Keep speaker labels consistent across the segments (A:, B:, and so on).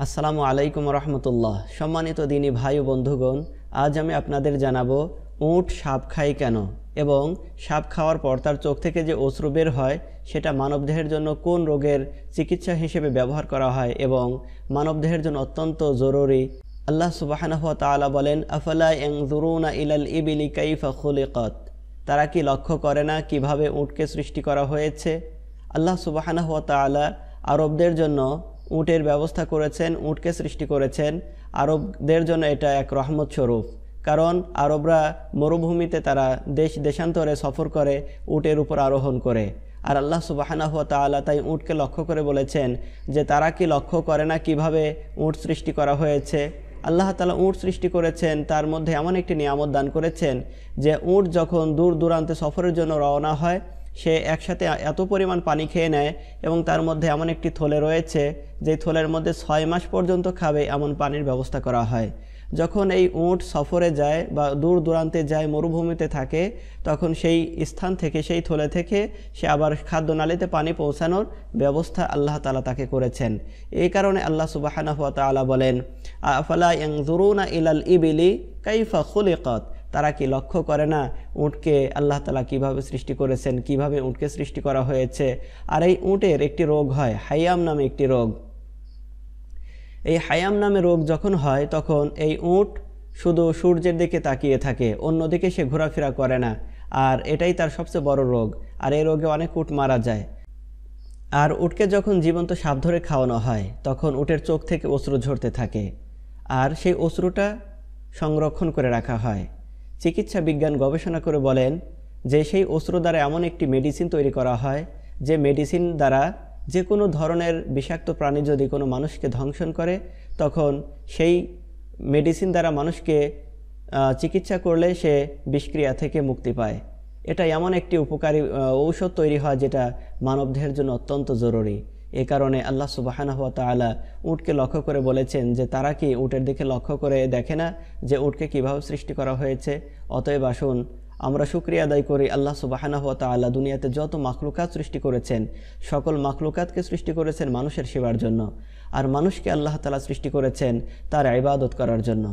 A: আসসালামু আলাইকুম রহমতুল্লাহ। সম্মানিত দিনী ভাই ও বন্ধুগণ, আজ আমি আপনাদের জানাবো উট সাপ খায় কেন এবং সাপ খাওয়ার পর তার চোখ থেকে যে অশ্রু বের হয় সেটা মানবদেহের জন্য কোন রোগের চিকিৎসা হিসেবে ব্যবহার করা হয় এবং মানবদেহের জন্য অত্যন্ত জরুরি। আল্লাহ সুবহানাহু ওয়া তাআলা বলেন, আফালা ইয়ানজুরুনা ইলাল ইবিলি কাইফা খুলিকাত। তারা কি লক্ষ্য করে না কিভাবে উটকে সৃষ্টি করা হয়েছে? আল্লাহ সুবহানাহু ওয়া তাআলা আরবদের জন্য উটের ব্যবস্থা করেছেন, উটকে সৃষ্টি করেছেন। আরবদের জন্য এটা এক রহমত স্বরূপ, কারণ আরবরা মরুভূমিতে তারা দেশান্তরে সফর করে উটের উপর আরোহণ করে। আর আল্লাহ সুবহানাহু ওয়া তাআলা তাই উটকে লক্ষ্য করে বলেছেন যে তারা কি লক্ষ্য করে না কিভাবে উট সৃষ্টি করা হয়েছে। আল্লাহ তাআলা উট সৃষ্টি করেছেন, তার মধ্যে এমন একটি নিয়ামত দান করেছেন যে উট যখন দূর দূরান্তে সফরের জন্য রওনা হয় সে একসাথে এত পরিমাণ পানি খেয়ে নেয় এবং তার মধ্যে এমন একটি থলে রয়েছে যে থলের মধ্যে 6 মাস পর্যন্ত খাবে এমন পানির ব্যবস্থা করা হয়। যখন এই উট সফরে যায় বা দূর দূরান্তে যায়, মরুভূমিতে থাকে, তখন সেই স্থান থেকে, সেই থলে থেকে সে আবার খাদ্যনালীতে পানি পৌঁছানোর ব্যবস্থা আল্লাহ তাআলা তাকে করেছেন। এই কারণে আল্লাহ সুবহানাহু ওয়া তাআলা বলেন, আফালা ইয়ানজুরুনা ইলাল ইবিলি কাইফা খুলিকাত। তারা কি লক্ষ্য করে না উটকে আল্লাহ তাআলা কিভাবে সৃষ্টি করেছেন, কিভাবে উটকে সৃষ্টি করা হয়েছে। আর এই উটের একটি রোগ হয়, হাইয়াম নামে একটি রোগ। এই হাইয়াম নামে রোগ যখন হয় তখন এই উট শুধু সূর্যের দিকে তাকিয়ে থাকে, অন্যদিকে সে ঘোরাফেরা করে না। আর এটাই তার সবচেয়ে বড় রোগ। আর এই রোগে অনেক উট মারা যায়। আর উটকে যখন জীবন্ত সাপ ধরে খাওয়ানো হয় তখন উটের চোখ থেকে অশ্রু ঝরতে থাকে, আর সেই অশ্রুটা সংরক্ষণ করে রাখা হয়। চিকিৎসা বিজ্ঞান গবেষণা করে বলেন যে সেই অস্ত্র দ্বারা এমন একটি মেডিসিন তৈরি করা হয় যে মেডিসিন দ্বারা যে কোনো ধরনের বিষাক্ত প্রাণী যদি কোনো মানুষকে ধ্বংসন করে তখন সেই মেডিসিন দ্বারা মানুষকে চিকিৎসা করলে সে বিষক্রিয়া থেকে মুক্তি পায়। এটা এমন একটি উপকারী ঔষধ তৈরি হয় যেটা মানবদেহের জন্য অত্যন্ত জরুরি। এ কারণে আল্লাহ সুবহানাহু ওয়া তাআলা উটকে লক্ষ্য করে বলেছেন যে তারা কি উটের দিকে লক্ষ্য করে দেখে না যে উটকে কিভাবে সৃষ্টি করা হয়েছে। অতএব আসুন আমরা শুকরিয়া আদায় করি আল্লাহ সুবহানাহু ওয়া তাআলা দুনিয়াতে যত মাখলুকাত সৃষ্টি করেছেন সকল মাখলুকাতকে সৃষ্টি করেছেন মানুষের সেবার জন্য, আর মানুষকে আল্লাহ তাআলা সৃষ্টি করেছেন তার ইবাদত করার জন্য।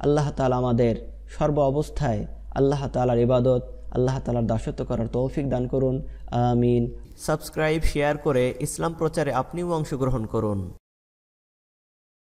A: আল্লাহ তাআলা আমাদের সর্ব অবস্থায় আল্লাহ তাআলার ইবাদত, আল্লাহ তাআলার দাসত্ব করার তৌফিক দান করুন। আমিন। সাবস্ক্রাইব, শেয়ার করে ইসলাম প্রচারে আপনিও অংশগ্রহণ করুন।